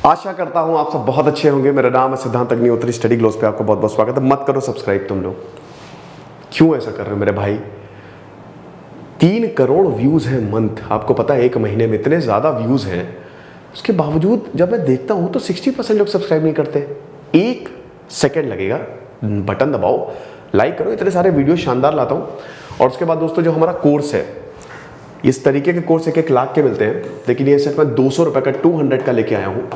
आशा करता हूं आप सब बहुत अच्छे होंगे। मेरा नाम है सिद्धांत अग्निहोत्री। स्टडी ग्लोस पे आपको बहुत बहुत स्वागत है। मत करो सब्सक्राइब तुम लोग, क्यों ऐसा कर रहे हो मेरे भाई? 3 करोड़ व्यूज है मंथ। आपको पता है 1 महीने में इतने ज्यादा व्यूज हैं, उसके बावजूद जब मैं देखता हूं तो 60% लोग सब्सक्राइब नहीं करते। 1 सेकेंड लगेगा, बटन दबाओ, लाइक करो। इतने सारे वीडियो शानदार लाता हूं। और उसके बाद दोस्तों जो हमारा कोर्स है, इस तरीके के कोर्स 1-1 लाख के मिलते हैं, लेकिन ये सिर्फ मैं 200 रुपए का 200 का लेके आया हूँ।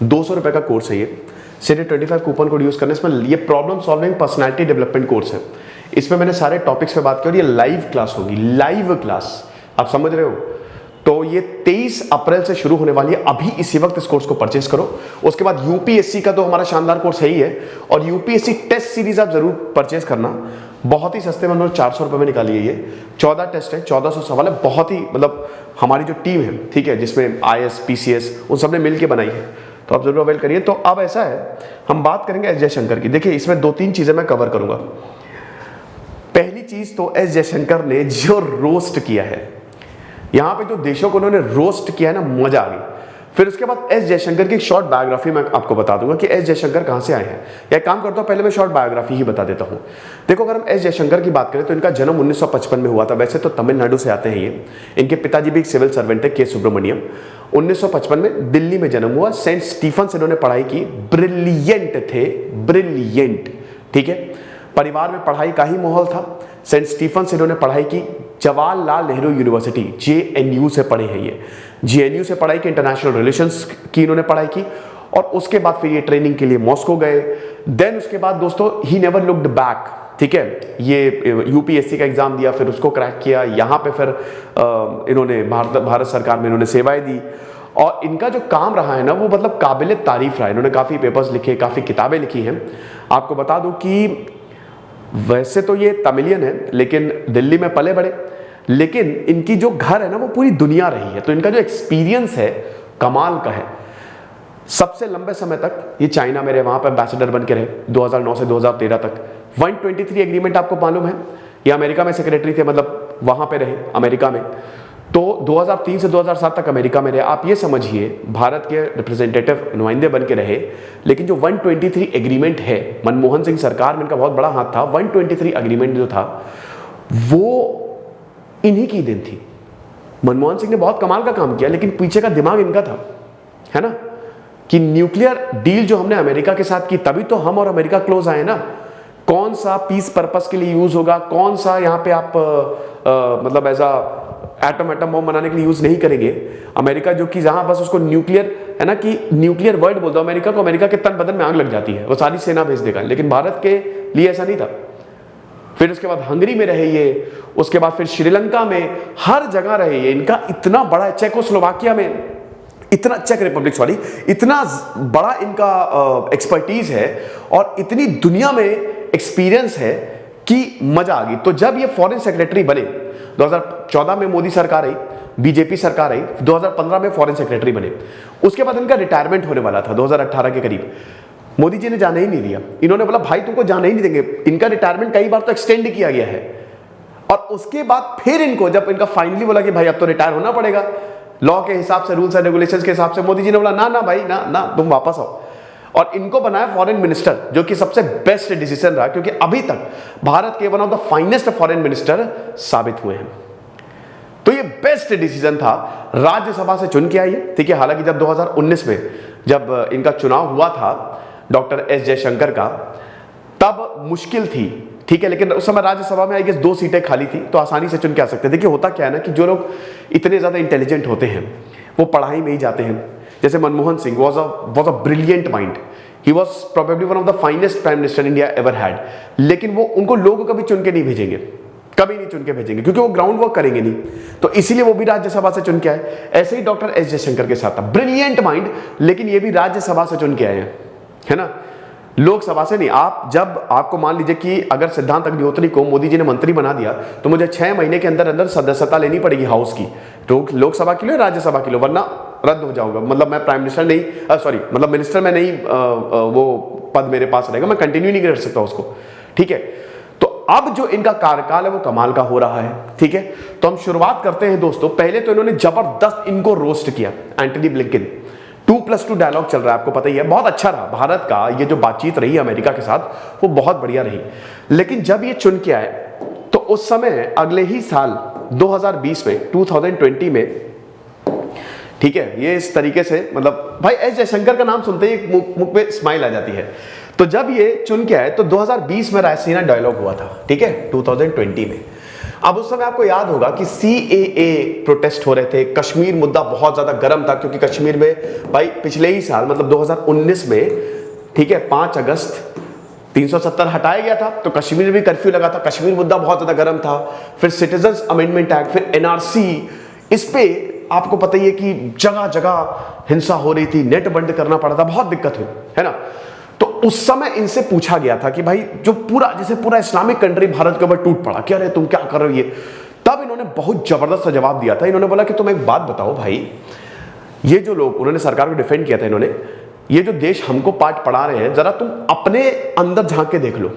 200 रुपए का कोर्स है ये। सिर्फ 25 कूपन कोड यूज करने से ये problem solving personality development course है। इसमें मैंने सारे टॉपिक्स पे बात की और ये लाइव क्लास होगी, लाइव क्लास। आप समझ रहे हो? तो ये 23 अप्रैल से शुरू होने वाली है। अभी इसी वक्त इस कोर्स को परचेस करो। उसके बाद यूपीएससी का तो हमारा शानदार कोर्स है ही है, और यूपीएससी टेस्ट सीरीज आप जरूर परचेस करना। बहुत ही सस्ते में, 400 रुपए में निकाली है ये। 14 टेस्ट है, 1400 सवाल है। बहुत ही मतलब हमारी जो टीम है, ठीक है, जिसमें आईएएस पीसीएस उन सब ने मिलकर बनाई है, तो आप जरूर अवेल करिए। तो अब ऐसा है, हम बात करेंगे एस जयशंकर की। देखिए इसमें 2-3 चीजें मैं कवर करूंगा। पहली चीज तो एस जयशंकर ने जो रोस्ट किया है, यहां पे जो देशों को उन्होंने रोस्ट किया है ना, मजा आ गई। फिर उसके बाद एस जयशंकर की एक शॉर्ट बायोग्राफी मैं आपको बता दूंगा कि एस जयशंकर कहां से आए हैं। या काम करता हूं, पहले मैं शॉर्ट बायोग्राफी ही बता देता हूं। देखो, अगर हम एस जयशंकर की बात करें तो इनका जन्म 1955 में हुआ था। वैसे तो तमिलनाडु से आते हैं ये। इनके पिताजी भी एक सिविल सर्वेंट है, के सुब्रमण्यम। 1955 में दिल्ली में जन्म हुआ। सेंट स्टीफन से इन्होंने पढ़ाई की। ब्रिलियंट थे, ब्रिलियंट, ठीक है। परिवार में पढ़ाई का ही माहौल था। सेंट स्टीफन से इन्होंने पढ़ाई की। जवाहरलाल नेहरू यूनिवर्सिटी, जेएनयू से पढ़े हैं ये। जेएनयू से पढ़ाई की, इंटरनेशनल रिलेशंस की इन्होंने पढ़ाई की। और उसके बाद फिर ये ट्रेनिंग के लिए मॉस्को गए। देन उसके बाद दोस्तों ही नेवर लुक्ड बैक, ठीक है। ये यूपीएससी का एग्जाम दिया, फिर उसको क्रैक किया। यहाँ पे फिर इन्होंने भारत सरकार में इन्होंने सेवाएं दी। और इनका जो काम रहा है ना, वो मतलब काबिल तारीफ रहा है। इन्होंने काफी पेपर्स लिखे, काफी किताबें लिखी हैं। आपको बता दूं कि वैसे तो ये तमिलियन है, लेकिन दिल्ली में पले बड़े। लेकिन इनकी जो घर है ना, वो पूरी दुनिया रही है। तो इनका जो एक्सपीरियंस है कमाल का है। सबसे लंबे समय तक ये चाइना में रहे, वहां पर एम्बेसडर बन के रहे 2009 से 2013 तक। 123 एग्रीमेंट आपको मालूम है। ये अमेरिका में सेक्रेटरी थे, मतलब वहां पे रहे अमेरिका में। तो 2003 से 2007 तक अमेरिका में रहे। आप ये समझिए, भारत के रिप्रेजेंटेटिव नुमाइंदे बन के रहे। लेकिन जो 123 एग्रीमेंट है, मनमोहन सिंह सरकार में इनका बहुत बड़ा हाथ था। 123 एग्रीमेंट जो था वो इन्हीं की देन थी। मनमोहन सिंह ने बहुत कमाल का काम किया, लेकिन पीछे का दिमाग इनका था, है ना। कि न्यूक्लियर डील जो हमने अमेरिका के साथ की, तभी तो हम और अमेरिका क्लोज आए ना। कौन सा पीस पर्पस के लिए यूज होगा, कौन सा यहाँ पे आप मतलब ऐसा एटम बॉम्ब बनाने के लिए यूज नहीं करेंगे। अमेरिका जो कि जहां बस उसको न्यूक्लियर, है ना, कि न्यूक्लियर वर्ल्ड बोल दो अमेरिका को, अमेरिका के तन बदन में आग लग जाती है, वो सारी सेना भेज देगा। लेकिन भारत के लिए ऐसा नहीं था। फिर उसके बाद हंगरी में रहे ये, उसके बाद फिर श्रीलंका में, हर जगह रहे ये। इनका इतना बड़ा, चेकोस्लोवाकिया में इतना, चेक रिपब्लिक सॉरी, इतना बड़ा इनका एक्सपर्टीज है और इतनी दुनिया में एक्सपीरियंस है कि मजा आ गई। तो जब ये फॉरेन सेक्रेटरी बने, 2014 में मोदी सरकार आई, बीजेपी सरकार आई, 2015 में फॉरेन सेक्रेटरी बने। उसके बाद इनका रिटायरमेंट होने वाला था 2018 के करीब। मोदी जी ने जाने ही नहीं दिया। इन्होंने बोला भाई तुमको जाने ही नहीं देंगे। इनका रिटायरमेंट कई बार तो एक्सटेंड किया गया है। और उसके बाद फिर इनको, जब इनका फाइनली बोला कि भाई अब तो रिटायर होना पड़ेगा लॉ के हिसाब से, रूल्स एंड रेगुलेशंस के हिसाब से, मोदी जी ने बोला ना ना भाई ना ना, तुम वापस आओ। और इनको बनाया फॉरेन मिनिस्टर, जो कि सबसे बेस्ट डिसीजन रहा, क्योंकि अभी तक भारत के one of the finest foreign minister साबित हुए हैं। तो ये बेस्ट डिसीजन था। राज्यसभा से चुन के आई है, ठीक है। हालांकि जब 2019 में जब इनका चुनाव हुआ था डॉक्टर एस जयशंकर का, तब मुश्किल थी, ठीक है। लेकिन उस समय राज्यसभा में आई गेस 2 सीटें खाली थी, तो आसानी से चुन के आ सकते। देखिए होता क्या है ना, कि जो लोग इतने ज्यादा इंटेलिजेंट होते हैं वो पढ़ाई में ही जाते हैं। जैसे Manmohan Singh was a brilliant mind. He was probably one of the finest prime minister India ever had. लेकिन वो, उनको लोग कभी चुन के नहीं भेजेंगे, कभी नहीं चुन के भेजेंगे, क्योंकि वो ग्राउंड वर्क करेंगे नहीं। तो इसीलिए वो भी राज्यसभा से चुन के आए। ऐसे ही डॉक्टर एस जयशंकर के साथ था, ब्रिलियंट माइंड, लेकिन ये भी राज्यसभा से चुन के आए हैं, है ना, लोकसभा से नहीं। आप जब, आपको मान लीजिए कि अगर सिद्धांत अग्निहोत्री को मोदी जी ने मंत्री बना दिया, तो मुझे 6 महीने के अंदर अंदर सदस्यता लेनी पड़ेगी हाउस की, लोकसभा के लिए, राज्यसभा के लिए, वरना रद्द हो जाऊंगा। मतलब मैं प्राइम मिनिस्टर नहीं, सॉरी, मतलब मिनिस्टर में नहीं, वो पद मेरे पास रहेगा, मैं कंटिन्यू नहीं कर सकता उसको, ठीक है। तो अब जो इनका कार्यकाल है वो कमाल का हो रहा है, ठीक है। तो हम शुरुआत करते हैं दोस्तों। पहले तो इन्होंने जबरदस्त इनको रोस्ट किया, एंटनी ब्लिंकन। 2+2 डायलॉग चल रहा है, आपको पता ही है, बहुत अच्छा रहा। भारत का ये जो बातचीत रही अमेरिका के साथ वो बहुत बढ़िया रही। लेकिन जब ये चुन के आए तो उस समय अगले ही साल 2020 में 2020 में, ठीक है, ये इस तरीके से, मतलब भाई एस जयशंकर का नाम सुनते ही मुख पे स्माइल आ जाती है। तो जब ये चुन के आए तो 2020 में रायसीना डायलॉग हुआ था, ठीक है, 2020 में। अब उस समय आपको याद होगा कि CAA प्रोटेस्ट हो रहे थे, कश्मीर मुद्दा बहुत ज्यादा गर्म था, क्योंकि कश्मीर में भाई पिछले ही साल मतलब 2019 में, ठीक है, 5 अगस्त 370 हटाया गया था, तो कश्मीर में भी कर्फ्यू लगा था। कश्मीर मुद्दा बहुत ज्यादा गर्म था। फिर सिटीजंस अमेंडमेंट एक्ट, फिर NRC, इस पे आपको पता ही है कि जगह जगह हिंसा हो रही थी, नेट बंद करना पड़ा था, बहुत दिक्कत हुई, है ना। तो उस समय इनसे पूछा गया था कि भाई जो पूरा, जैसे पूरा इस्लामिक कंट्री भारत के ऊपर टूट पड़ा, क्या रे तुम क्या कर रहे हो ये, तब इन्होंने बहुत जबरदस्त सा जवाब दिया था। इन्होंने बोला कि तुम एक बात बताओ भाई, ये जो लोग, उन्होंने सरकार को डिफेंड किया था इन्होंने, ये जो देश हमको पाठ पढ़ा रहे हैं, जरा तुम अपने अंदर झांक के देख लो,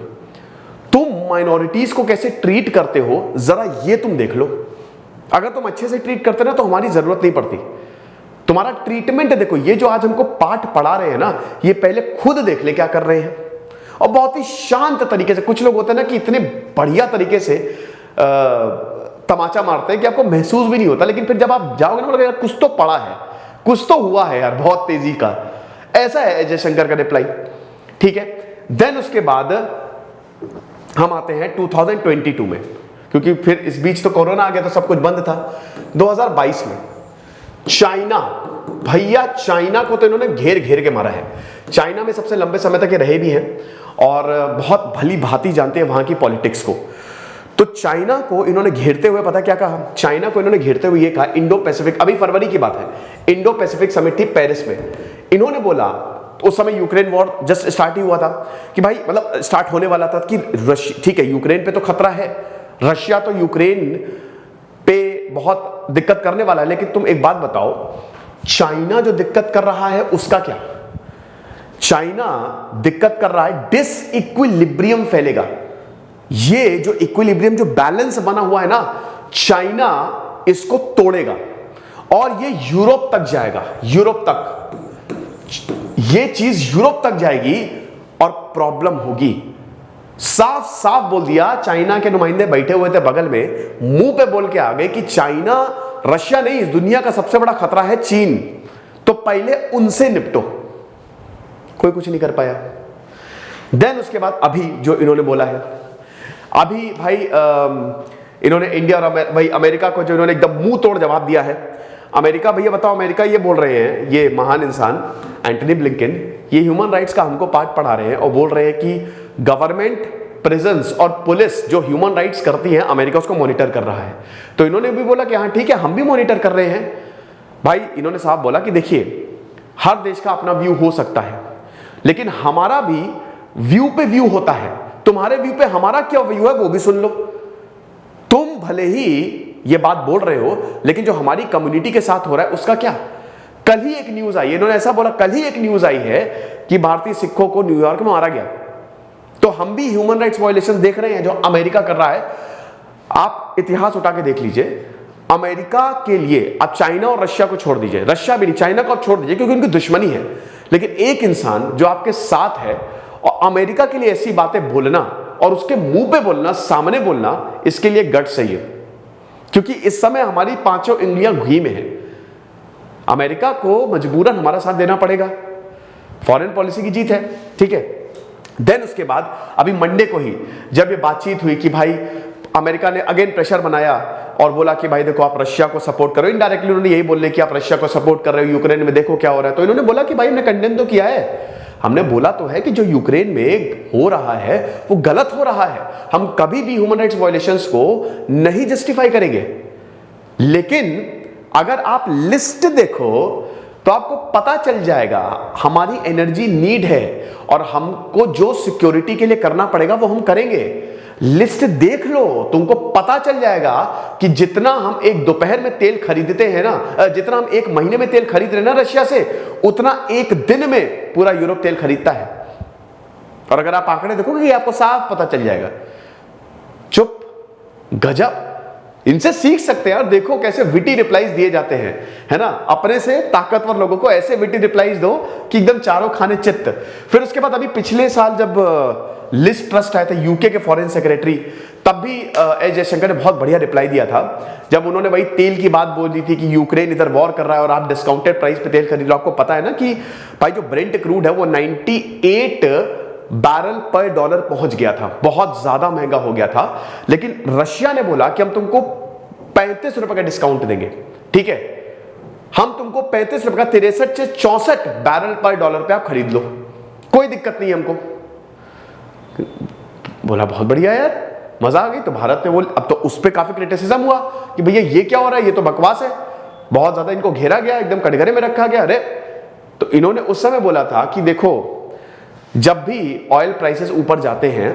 तुम माइनॉरिटीज को कैसे ट्रीट करते हो, जरा ये तुम देख लो। अगर तुम अच्छे से ट्रीट करते ना तो हमारी जरूरत नहीं पड़ती। तुम्हारा ट्रीटमेंट देखो, ये जो आज हमको पाठ पढ़ा रहे हैं ना, ये पहले खुद देख ले क्या कर रहे हैं। और बहुत ही शांत तरीके से, कुछ लोग होते हैं ना कि इतने बढ़िया तरीके से तमाचा मारते हैं कि आपको महसूस भी नहीं होता, लेकिन फिर जब आप जाओगे ना, यार कुछ तो पढ़ा है, कुछ तो हुआ है यार, बहुत तेजी का। ऐसा है जयशंकर का रिप्लाई, ठीक है। देन उसके बाद हम आते हैं 2022 में, क्योंकि फिर इस बीच तो कोरोना आ गया तो सब कुछ बंद था। 2022 में चाइना, भैया चाइना को तो इन्होंने घेर घेर के मारा है। चाइना में सबसे लंबे समय तक ये रहे भी हैं और बहुत भली भांति जानते हैं वहां की पॉलिटिक्स को। तो चाइना को इन्होंने घेरते हुए पता क्या कहा, चाइना को इन्होंने घेरते हुए ये कहा, इंडो पैसिफिक, अभी फरवरी की बात है, इंडो पैसिफिक समिट थी पेरिस में। इन्होंने बोला, उस समय यूक्रेन वॉर जस्ट स्टार्ट ही हुआ था, कि भाई मतलब स्टार्ट होने वाला था कि ठीक है, यूक्रेन पे तो खतरा है, रशिया तो यूक्रेन पे बहुत दिक्कत करने वाला है, लेकिन तुम एक बात बताओ, चाइना जो दिक्कत कर रहा है उसका क्या। चाइना दिक्कत कर रहा है, डिसइक्विलिब्रियम फैलेगा। ये जो इक्विलिब्रियम, जो बैलेंस बना हुआ है ना, चाइना इसको तोड़ेगा और ये यूरोप तक जाएगा, यूरोप तक, ये चीज यूरोप तक जाएगी और प्रॉब्लम होगी। साफ साफ बोल दिया, चाइना के नुमाइंदे बैठे हुए थे बगल में, मुंह पे बोल के आ गए कि चाइना, रशिया नहीं, इस दुनिया का सबसे बड़ा खतरा है चीन, तो पहले उनसे निपटो। कोई कुछ नहीं कर पाया। देन उसके बाद अभी जो इन्होंने बोला है, अभी भाई इन्होंने इंडिया और भाई अमेरिका को जो इन्होंने एकदम मुंह तोड़ जवाब दिया है। अमेरिका, भैया बताओ, अमेरिका ये बोल रहे हैं, ये महान इंसान एंटनी ब्लिंकन, ये ह्यूमन राइट्स का हमको पाठ पढ़ा रहे हैं और बोल रहे हैं कि गवर्नमेंट, प्रिजन्स और पुलिस जो ह्यूमन राइट्स करती है, अमेरिका उसको मॉनिटर कर रहा है। तो इन्होंने भी बोला कि हाँ ठीक है, हम भी मॉनिटर कर रहे हैं। भाई इन्होंने साफ बोला कि देखिए, हर देश का अपना व्यू हो सकता है, लेकिन हमारा भी व्यू पे व्यू होता है। तुम्हारे व्यू पे हमारा क्या व्यू है वो भी सुन लो। तुम भले ही ये बात बोल रहे हो, लेकिन जो हमारी कम्युनिटी के साथ हो रहा है उसका क्या। कल ही एक न्यूज आई, इन्होंने ऐसा बोला, कल ही एक न्यूज आई है कि भारतीय सिखों को न्यूयॉर्क में मारा गया। तो हम भी ह्यूमन राइट्स वायलेशन देख रहे हैं जो अमेरिका कर रहा है। आप इतिहास उठा के देख लीजिए, अमेरिका के लिए, आप चाइना और रशिया को छोड़ दीजिए, रशिया भी नहीं, चाइना को आप छोड़ दीजिए क्योंकि उनकी दुश्मनी है, लेकिन एक इंसान जो आपके साथ है और अमेरिका के लिए ऐसी बातें बोलना और उसके मुंह पे बोलना, सामने बोलना, इसके लिए गट्स चाहिए। क्योंकि इस समय हमारी पांचों उंगलियां घी में है। अमेरिका को मजबूरन हमारा साथ देना पड़ेगा, फॉरेन पॉलिसी की जीत है, ठीक है। देन उसके बाद अभी मंडे को ही जब ये बातचीत हुई कि भाई अमेरिका ने अगेन प्रेशर बनाया और बोला कि भाई देखो आप रशिया को सपोर्ट करो, इनडायरेक्टली उन्होंने यही बोलने कि आप रशिया को सपोर्ट कर रहे हो, यूक्रेन में देखो क्या हो रहा है। तो इन्होंने बोला कि भाई हमने कंडेम तो किया है, हमने बोला तो है कि जो यूक्रेन में हो रहा है वो गलत हो रहा है, हम कभी भी ह्यूमन राइट्स वायलेशंस को नहीं जस्टिफाई करेंगे। लेकिन अगर आप लिस्ट देखो तो आपको पता चल जाएगा हमारी एनर्जी नीड है और हमको जो सिक्योरिटी के लिए करना पड़ेगा वो हम करेंगे। लिस्ट देख लो, तुमको पता चल जाएगा कि जितना हम एक दोपहर में तेल खरीदते हैं ना, जितना हम एक महीने में तेल खरीद रहे हैं ना रशिया से, उतना एक दिन में पूरा यूरोप तेल खरीदता है। और अगर आप आंकड़े देखोगे आपको साफ पता चल जाएगा। चुप, गजब, इनसे सीख सकते हैं यार। देखो कैसे विटी रिप्लाईज दिए जाते हैं, है ना। अपने से ताकतवर लोगों को ऐसे विटी रिप्लाईज दो कि एकदम चारों खाने चित्त। फिर उसके बाद अभी पिछले साल जब लिस्ट ट्रस्ट आए थे यूके के फॉरेन सेक्रेटरी, तब भी एस जयशंकर ने बहुत बढ़िया रिप्लाई दिया था, जब उन्होंने वही तेल की बात बोल दी थी कि यूक्रेन इधर वॉर कर रहा है और आप डिस्काउंटेड प्राइस पे तेल खरीद लो। आपको पता है ना कि भाई जो ब्रेंट क्रूड है वो 98 बैरल पर डॉलर पहुंच गया था, बहुत ज्यादा महंगा हो गया था। लेकिन रशिया ने बोला कि हम तुमको 35 रुपए का डिस्काउंट देंगे, ठीक है, हम तुमको 35 रुपए का 63 से 64 बैरल पर डॉलर पे आप खरीद लो, कोई दिक्कत नहीं हमको। बोला बहुत बढ़िया यार, मजा आ गई। तो भारत ने बोल, अब तो उस पर काफी क्रिटिसिज्म हुआ कि भैया ये क्या हो रहा है, ये तो बकवास है, बहुत ज्यादा इनको घेरा गया, एकदम कटघरे में रखा गया। अरे तो इन्होंने उस समय बोला था कि देखो जब भी ऑयल प्राइसेस ऊपर जाते हैं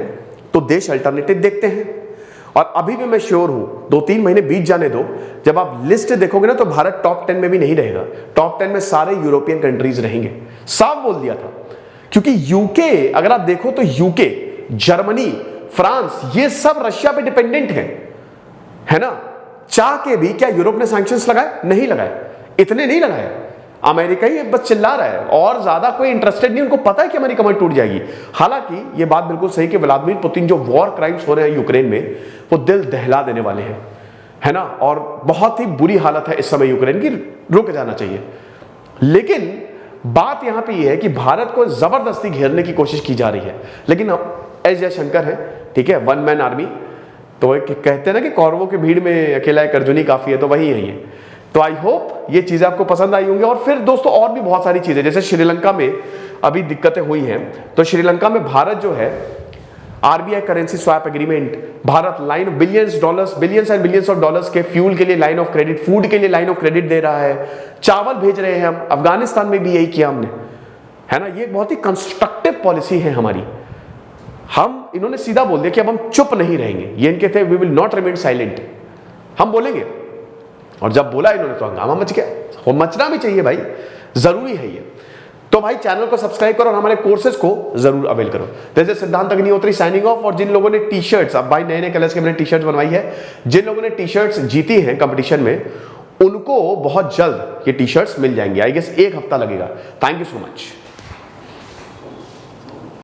तो देश अल्टरनेटिव देखते हैं, और अभी भी मैं श्योर हूं 2-3 महीने बीत जाने दो, जब आप लिस्ट देखोगे ना तो भारत टॉप 10 में भी नहीं रहेगा, टॉप 10 में सारे यूरोपियन कंट्रीज रहेंगे, साफ बोल दिया था। क्योंकि यूके अगर आप देखो तो यूके, जर्मनी, फ्रांस, ये सब रशिया पे डिपेंडेंट है ना। चाह के भी क्या यूरोप ने सैंक्शंस लगाए? नहीं लगाए, इतने नहीं लगाए। अमेरिका ही बस चिल्ला रहा है और ज्यादा कोई इंटरेस्टेड नहीं, उनको पता है कि हमारी कमर टूट जाएगी। हालांकि ये बात बिल्कुल सही कि व्लादिमीर पुतिन जो वॉर क्राइम्स हो रहे हैं यूक्रेन में, वो दिल दहला देने वाले हैं, है ना। और बहुत ही बुरी हालत है इस समय यूक्रेन की, रुक जाना चाहिए। लेकिन बात यहां पे ये है कि भारत को जबरदस्ती घेरने की कोशिश की जा रही है। लेकिन एस जयशंकर है, ठीक है, वन मैन आर्मी, तो कहते हैं ना कि कौरवों की भीड़ में अकेला एक अर्जुनी काफी है, तो वही है ये। तो आई होप ये चीजें आपको पसंद आई होंगी। और फिर दोस्तों और भी बहुत सारी चीजें, जैसे श्रीलंका में अभी दिक्कतें हुई हैं, तो श्रीलंका में भारत जो है RBI currency swap agreement, Bharat line billions and billions of dollars के फ्यूल के लिए लाइन ऑफ क्रेडिट, फूड के लिए लाइन ऑफ क्रेडिट दे रहा है, चावल भेज रहे हैं हम। अफगानिस्तान में भी यही किया हमने, है ना। ये बहुत ही कंस्ट्रक्टिव पॉलिसी है हमारी। हम, इन्होंने सीधा बोल दिया कि अब हम चुप नहीं रहेंगे, ये इनके थे we will not remain silent, हम बोलेंगे। और जब बोला इन्होंने तो हंगामा मच गया, वो मचना भी चाहिए भाई, जरूरी है ये। तो भाई चैनल को सब्सक्राइब करो और हमारे कोर्सेज को जरूर अवेल करो। जैसे सिद्धांत अग्निहोत्री साइनिंग ऑफ। और जिन लोगों ने टी शर्ट्स, अब भाई नए नए कलर्स के मैंने टी शर्ट्स बनवाई है, जिन लोगों ने टी शर्ट्स जीती हैं कंपटीशन में, उनको बहुत जल्द ये टी शर्ट्स मिल जाएंगी। आई गेस 1 हफ्ता लगेगा। Thank you so much.